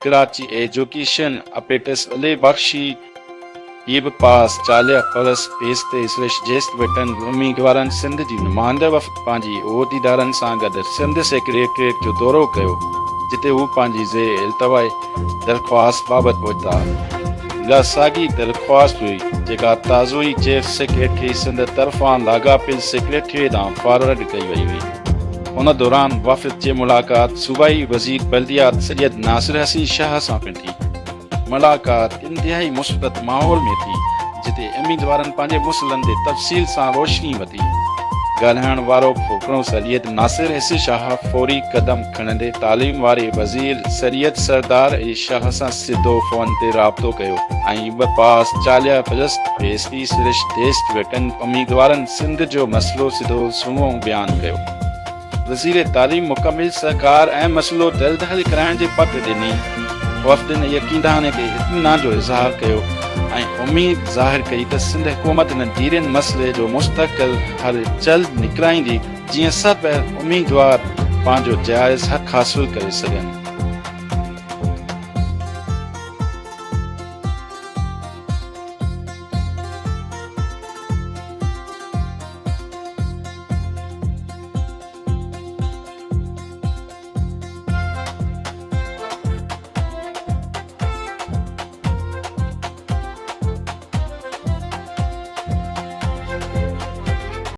Karachi education apparatus Ali Bakshi ये पास चालिया plus paste slash जेस्ट button उम्मीदवारन Sindh जी नुमाइंदा वफ़द पंहिंजी उहिदेदारनि सां गॾु सिंध सेक्रेटरीट जो दौरो कयो, जिते हू पंहिंजी ज़े इल्तवाई दरख़्वास्त बाबति पहुता। इहा साॻी दरख़्वास्त हुई जेका ताज़ोई चीफ सेक्रेटरी सिंध तरफ़ां लाॻापियल सेक्रेटरी ॾांहुं फॉरवर्ड कई वई हुई। उन दौरान वफ़द जी मुलाक़ात सूबाई वज़ीर बल्दियात सैयद नासिर हसन शाह सां पिण थी। मुलाक़ात इंतहाई मुस्बत माहौल में थी, जिते उम्मीदवारनि पंहिंजे मसइलनि ते तफ़सील सां रोशनी वधी। ॻाल्हाइण वारो फोकरो सैयद नासिर हसन शाह फौरी कदम खणंदे तालीम वारे वज़ीर सैयद सरदार शाह सां सिधो फ़ोन ते राब्तो कयो ऐं ॿ पास चालिया plus pastry Sirish taste वेटन उम्मीदवारनि Sindh जो मसइलो सिधो सुनो बयानु कयो। वज़ीर तालीम मुकमिल सहकार ऐं मसइलो जल्द हल कराइण जे पट ॾिनी। वफ़द ने यकीनदाने ते इत्मीनान जो इज़हार कयो ऐं उम्मीद ज़ाहिर कई त सिंध हुकूमत नदीरनि मसइले जो मुस्तक़िल हल जल्द निकिराईंदी, जीअं सभु उम्मीदवार पंहिंजो जाइज़ हक़ हासिल करे सघनि।